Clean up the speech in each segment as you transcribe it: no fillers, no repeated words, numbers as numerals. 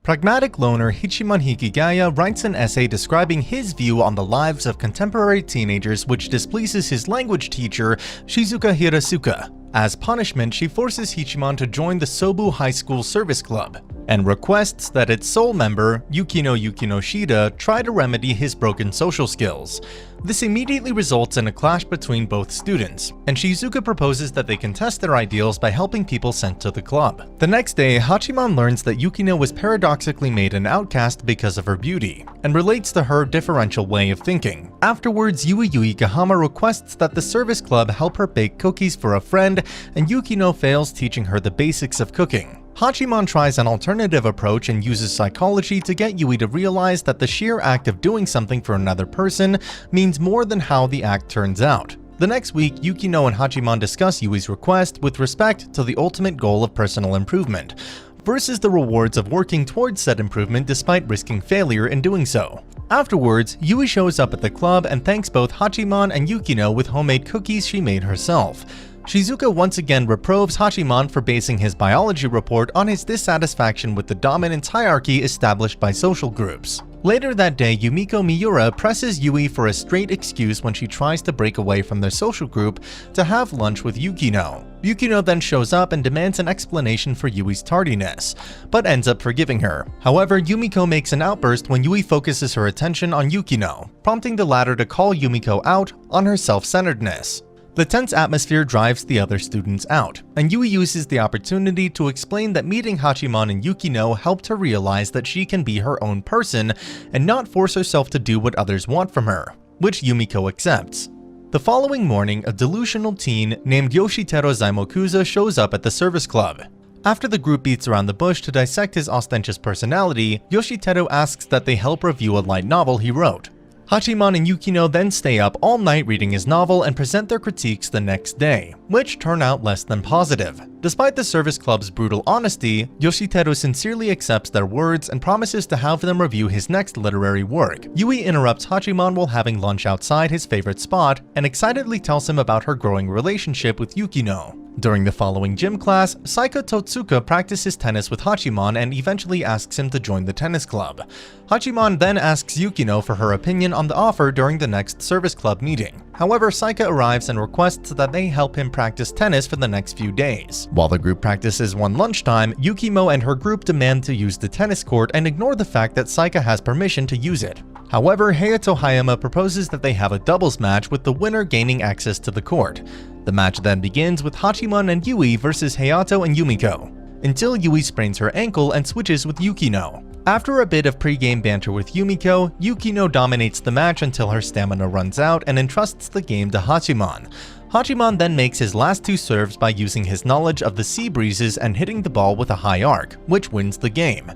Pragmatic loner Hachiman Hikigaya writes an essay describing his view on the lives of contemporary teenagers which displeases his language teacher, Shizuka Hirasuka. As punishment, she forces Hachiman to join the Sobu High School Service Club, and requests that its sole member, Yukino Shida, try to remedy his broken social skills. This immediately results in a clash between both students, and Shizuka proposes that they contest their ideals by helping people sent to the club. The next day, Hachiman learns that Yukino was paradoxically made an outcast because of her beauty, and relates to her differential way of thinking. Afterwards, Yui Gahama requests that the service club help her bake cookies for a friend, and Yukino fails teaching her the basics of cooking. Hachiman tries an alternative approach and uses psychology to get Yui to realize that the sheer act of doing something for another person means more than how the act turns out. The next week, Yukino and Hachiman discuss Yui's request with respect to the ultimate goal of personal improvement, versus the rewards of working towards said improvement despite risking failure in doing so. Afterwards, Yui shows up at the club and thanks both Hachiman and Yukino with homemade cookies she made herself. Shizuka once again reproves Hachiman for basing his biology report on his dissatisfaction with the dominance hierarchy established by social groups. Later that day, Yumiko Miura presses Yui for a straight excuse when she tries to break away from their social group to have lunch with Yukino. Yukino then shows up and demands an explanation for Yui's tardiness, but ends up forgiving her. However, Yumiko makes an outburst when Yui focuses her attention on Yukino, prompting the latter to call Yumiko out on her self-centeredness. The tense atmosphere drives the other students out, and Yui uses the opportunity to explain that meeting Hachiman and Yukino helped her realize that she can be her own person and not force herself to do what others want from her, which Yumiko accepts. The following morning, a delusional teen named Yoshitero Zaimokuza shows up at the service club. After the group beats around the bush to dissect his ostentatious personality, Yoshitero asks that they help review a light novel he wrote. Hachiman and Yukino then stay up all night reading his novel and present their critiques the next day, which turn out less than positive. Despite the service club's brutal honesty, Yoshitero sincerely accepts their words and promises to have them review his next literary work. Yui interrupts Hachiman while having lunch outside his favorite spot and excitedly tells him about her growing relationship with Yukino. During the following gym class, Saika Totsuka practices tennis with Hachiman and eventually asks him to join the tennis club. Hachiman then asks Yukino for her opinion on the offer during the next service club meeting. However, Saika arrives and requests that they help him practice tennis for the next few days. While the group practices one lunchtime, Yukimo and her group demand to use the tennis court and ignore the fact that Saika has permission to use it. However, Hayato Hayama proposes that they have a doubles match with the winner gaining access to the court. The match then begins with Hachiman and Yui versus Hayato and Yumiko, until Yui sprains her ankle and switches with Yukino. After a bit of pre-game banter with Yumiko, Yukino dominates the match until her stamina runs out and entrusts the game to Hachiman. Hachiman then makes his last two serves by using his knowledge of the sea breezes and hitting the ball with a high arc, which wins the game.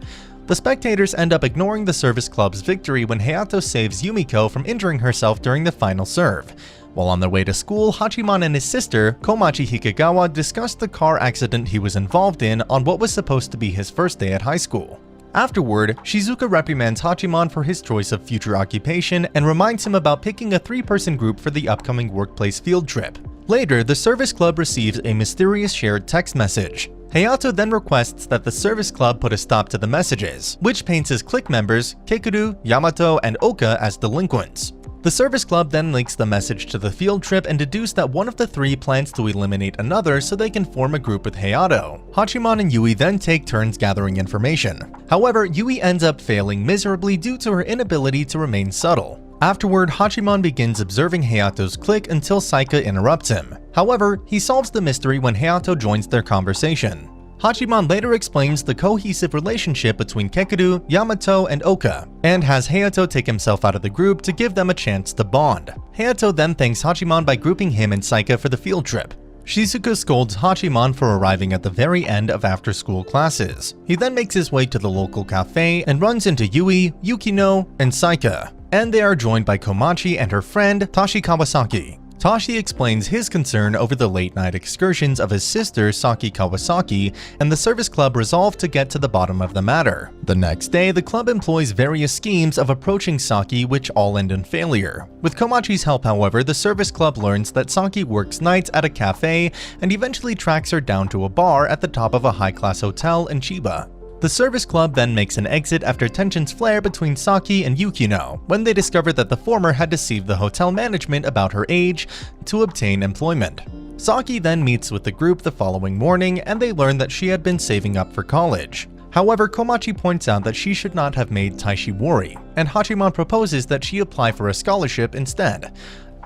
The spectators end up ignoring the service club's victory when Hayato saves Yumiko from injuring herself during the final serve. While on their way to school, Hachiman and his sister, Komachi Hikigaya, discuss the car accident he was involved in on what was supposed to be his first day at high school. Afterward, Shizuka reprimands Hachiman for his choice of future occupation and reminds him about picking a 3-person group for the upcoming workplace field trip. Later, the service club receives a mysterious shared text message. Hayato then requests that the service club put a stop to the messages, which paints his clique members, Kekuru, Yamato, and Oka as delinquents. The service club then links the message to the field trip and deduce that one of the three plans to eliminate another so they can form a group with Hayato. Hachiman and Yui then take turns gathering information. However, Yui ends up failing miserably due to her inability to remain subtle. Afterward, Hachiman begins observing Hayato's clique until Saika interrupts him. However, he solves the mystery when Hayato joins their conversation. Hachiman later explains the cohesive relationship between Kekuru, Yamato, and Oka, and has Hayato take himself out of the group to give them a chance to bond. Hayato then thanks Hachiman by grouping him and Saika for the field trip. Shizuka scolds Hachiman for arriving at the very end of after-school classes. He then makes his way to the local cafe and runs into Yui, Yukino, and Saika, and they are joined by Komachi and her friend Tashi Kawasaki. Tashi explains his concern over the late-night excursions of his sister Saki Kawasaki, and the service club resolve to get to the bottom of the matter. The next day, the club employs various schemes of approaching Saki which all end in failure. With Komachi's help, however, the service club learns that Saki works nights at a cafe and eventually tracks her down to a bar at the top of a high-class hotel in Chiba. The service club then makes an exit after tensions flare between Saki and Yukino when they discover that the former had deceived the hotel management about her age to obtain employment. Saki then meets with the group the following morning and they learn that she had been saving up for college. However, Komachi points out that she should not have made Taishi worry, and Hachiman proposes that she apply for a scholarship instead.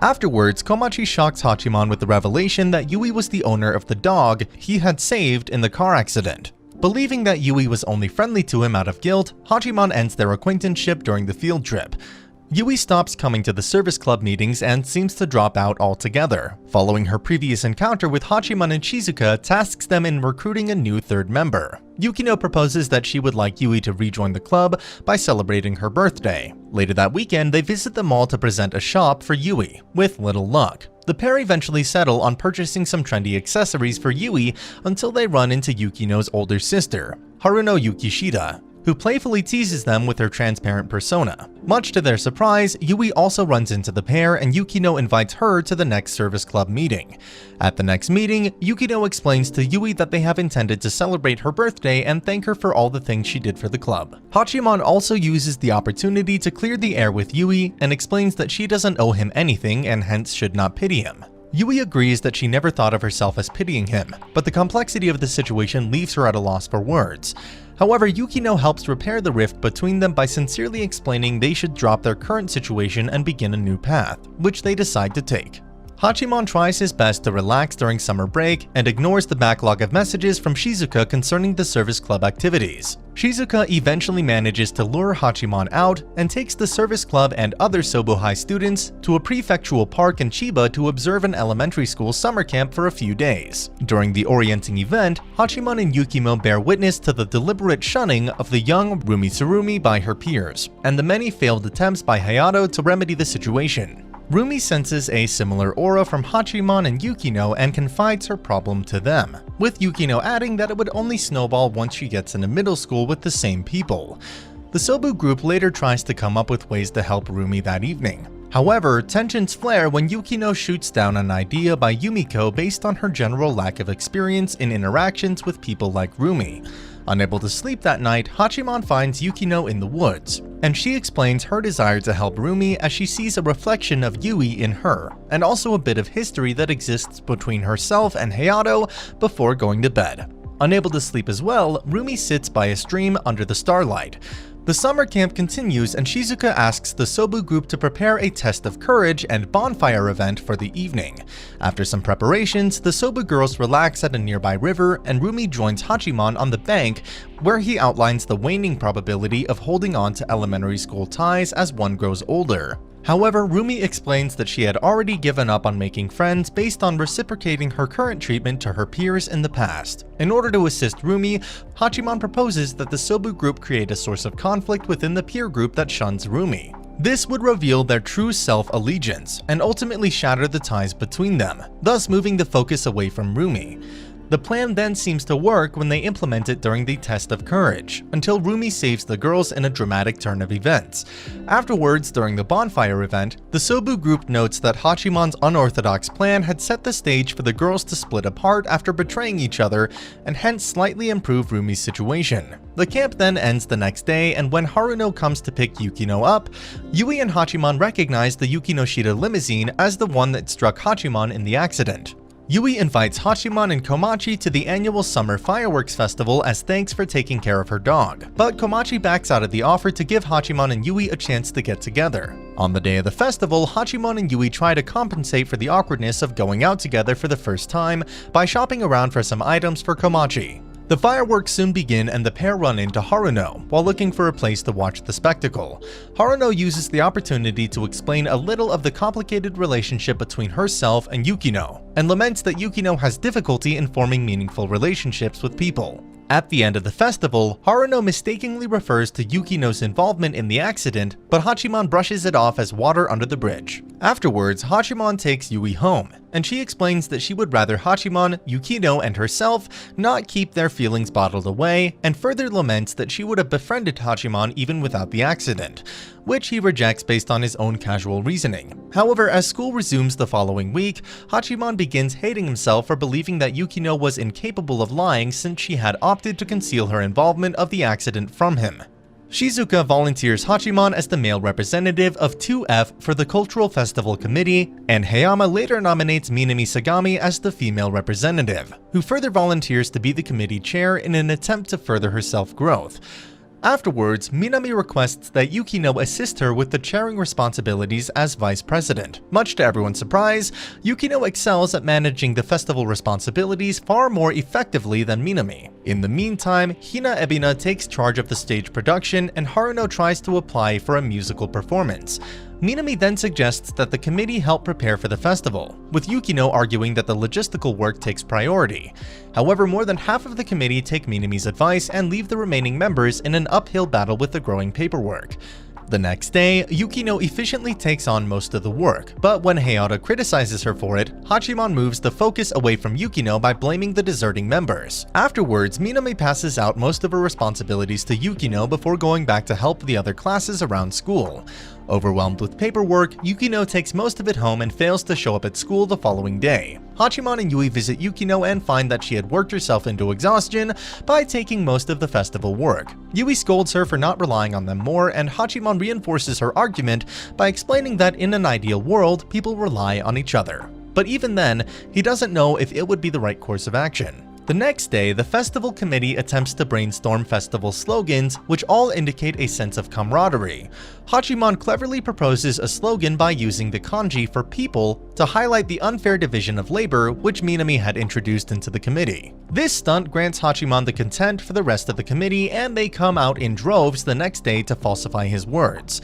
Afterwards, Komachi shocks Hachiman with the revelation that Yui was the owner of the dog he had saved in the car accident. Believing that Yui was only friendly to him out of guilt, Hachiman ends their acquaintanceship during the field trip. Yui stops coming to the service club meetings and seems to drop out altogether. Following her previous encounter with Hachiman and Shizuka tasks them in recruiting a new third member. Yukino proposes that she would like Yui to rejoin the club by celebrating her birthday. Later that weekend, they visit the mall to present a shop for Yui, with little luck. The pair eventually settle on purchasing some trendy accessories for Yui until they run into Yukino's older sister, Haruno Yukishida, who playfully teases them with her transparent persona. Much to their surprise, Yui also runs into the pair and Yukino invites her to the next service club meeting. At the next meeting, Yukino explains to Yui that they have intended to celebrate her birthday and thank her for all the things she did for the club. Hachiman also uses the opportunity to clear the air with Yui and explains that she doesn't owe him anything and hence should not pity him. Yui agrees that she never thought of herself as pitying him, but the complexity of the situation leaves her at a loss for words. However, Yukino helps repair the rift between them by sincerely explaining they should drop their current situation and begin a new path, which they decide to take. Hachiman tries his best to relax during summer break and ignores the backlog of messages from Shizuka concerning the service club activities. Shizuka eventually manages to lure Hachiman out and takes the service club and other Sobo High students to a prefectural park in Chiba to observe an elementary school summer camp for a few days. During the orienting event, Hachiman and Yukino bear witness to the deliberate shunning of the young Rumi Tsurumi by her peers, and the many failed attempts by Hayato to remedy the situation. Rumi senses a similar aura from Hachiman and Yukino and confides her problem to them, with Yukino adding that it would only snowball once she gets into middle school with the same people. The Sobu group later tries to come up with ways to help Rumi that evening. However, tensions flare when Yukino shoots down an idea by Yumiko based on her general lack of experience in interactions with people like Rumi. Unable to sleep that night, Hachiman finds Yukino in the woods, and she explains her desire to help Rumi as she sees a reflection of Yui in her, and also a bit of history that exists between herself and Hayato before going to bed. Unable to sleep as well, Rumi sits by a stream under the starlight. The summer camp continues and Shizuka asks the Sobu group to prepare a test of courage and bonfire event for the evening. After some preparations, the Sobu girls relax at a nearby river and Rumi joins Hachiman on the bank where he outlines the waning probability of holding on to elementary school ties as one grows older. However, Rumi explains that she had already given up on making friends based on reciprocating her current treatment to her peers in the past. In order to assist Rumi, Hachiman proposes that the Sobu group create a source of conflict within the peer group that shuns Rumi. This would reveal their true self-allegiance and ultimately shatter the ties between them, thus moving the focus away from Rumi. The plan then seems to work when they implement it during the test of courage, until Rumi saves the girls in a dramatic turn of events. Afterwards, during the bonfire event, the Sobu group notes that Hachiman's unorthodox plan had set the stage for the girls to split apart after betraying each other and hence slightly improve Rumi's situation. The camp then ends the next day, and when Haruno comes to pick Yukino up, Yui and Hachiman recognize the Yukinoshita limousine as the one that struck Hachiman in the accident. Yui invites Hachiman and Komachi to the annual summer fireworks festival as thanks for taking care of her dog, but Komachi backs out of the offer to give Hachiman and Yui a chance to get together. On the day of the festival, Hachiman and Yui try to compensate for the awkwardness of going out together for the first time by shopping around for some items for Komachi. The fireworks soon begin and the pair run into Haruno while looking for a place to watch the spectacle. Haruno uses the opportunity to explain a little of the complicated relationship between herself and Yukino, and laments that Yukino has difficulty in forming meaningful relationships with people. At the end of the festival, Haruno mistakenly refers to Yukino's involvement in the accident, but Hachiman brushes it off as water under the bridge. Afterwards, Hachiman takes Yui home, and she explains that she would rather Hachiman, Yukino, and herself not keep their feelings bottled away, and further laments that she would have befriended Hachiman even without the accident, which he rejects based on his own casual reasoning. However, as school resumes the following week, Hachiman begins hating himself for believing that Yukino was incapable of lying since she had opted to conceal her involvement of the accident from him. Shizuka volunteers Hachiman as the male representative of 2F for the Cultural Festival Committee, and Hayama later nominates Minami Sagami as the female representative, who further volunteers to be the committee chair in an attempt to further her self-growth. Afterwards, Minami requests that Yukino assist her with the chairing responsibilities as vice president. Much to everyone's surprise, Yukino excels at managing the festival responsibilities far more effectively than Minami. In the meantime, Hina Ebina takes charge of the stage production, and Haruno tries to apply for a musical performance. Minami then suggests that the committee help prepare for the festival, with Yukino arguing that the logistical work takes priority. However, more than half of the committee take Minami's advice and leave the remaining members in an uphill battle with the growing paperwork. The next day, Yukino efficiently takes on most of the work, but when Hayato criticizes her for it, Hachiman moves the focus away from Yukino by blaming the deserting members. Afterwards, Minami passes out most of her responsibilities to Yukino before going back to help the other classes around school. Overwhelmed with paperwork, Yukino takes most of it home and fails to show up at school the following day. Hachiman and Yui visit Yukino and find that she had worked herself into exhaustion by taking most of the festival work. Yui scolds her for not relying on them more, and Hachiman reinforces her argument by explaining that in an ideal world, people rely on each other. But even then, he doesn't know if it would be the right course of action. The next day, the festival committee attempts to brainstorm festival slogans, which all indicate a sense of camaraderie. Hachiman cleverly proposes a slogan by using the kanji for people to highlight the unfair division of labor which Minami had introduced into the committee. This stunt grants Hachiman the consent for the rest of the committee, and they come out in droves the next day to falsify his words.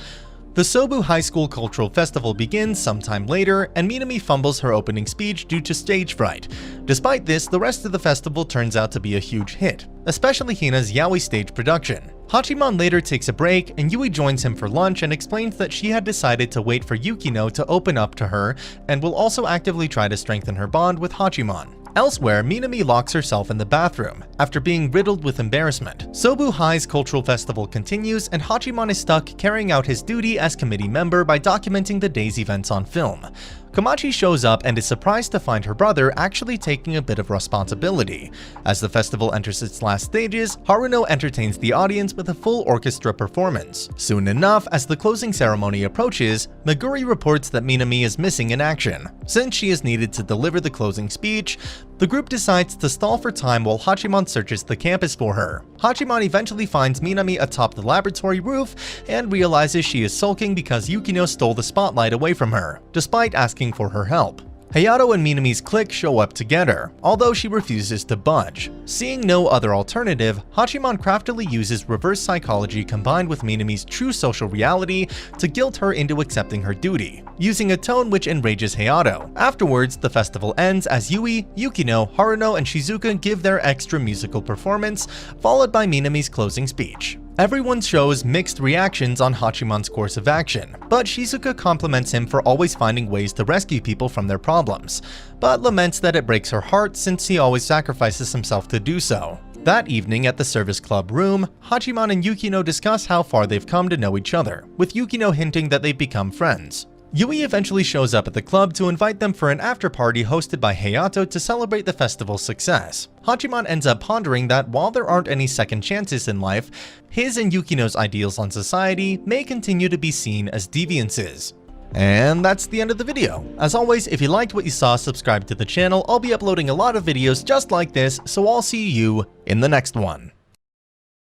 The Sobu High School Cultural Festival begins sometime later, and Minami fumbles her opening speech due to stage fright. Despite this, the rest of the festival turns out to be a huge hit, especially Hina's yaoi stage production. Hachiman later takes a break, and Yui joins him for lunch and explains that she had decided to wait for Yukino to open up to her and will also actively try to strengthen her bond with Hachiman. Elsewhere, Minami locks herself in the bathroom after being riddled with embarrassment. Sobu High's cultural festival continues, and Hachiman is stuck carrying out his duty as committee member by documenting the day's events on film. Komachi shows up and is surprised to find her brother actually taking a bit of responsibility. As the festival enters its last stages, Haruno entertains the audience with a full orchestra performance. Soon enough, as the closing ceremony approaches, Meguri reports that Minami is missing in action. Since she is needed to deliver the closing speech, the group decides to stall for time while Hachiman searches the campus for her. Hachiman eventually finds Minami atop the laboratory roof and realizes she is sulking because Yukino stole the spotlight away from her, despite asking for her help. Hayato and Minami's clique show up together, although she refuses to budge. Seeing no other alternative, Hachiman craftily uses reverse psychology combined with Minami's true social reality to guilt her into accepting her duty, using a tone which enrages Hayato. Afterwards, the festival ends as Yui, Yukino, Haruno, and Shizuka give their extra musical performance, followed by Minami's closing speech. Everyone shows mixed reactions on Hachiman's course of action, but Shizuka compliments him for always finding ways to rescue people from their problems, but laments that it breaks her heart since he always sacrifices himself to do so. That evening at the service club room, Hachiman and Yukino discuss how far they've come to know each other, with Yukino hinting that they've become friends. Yui eventually shows up at the club to invite them for an after-party hosted by Hayato to celebrate the festival's success. Hachiman ends up pondering that while there aren't any second chances in life, his and Yukino's ideals on society may continue to be seen as deviances. And that's the end of the video. As always, if you liked what you saw, subscribe to the channel. I'll be uploading a lot of videos just like this, so I'll see you in the next one.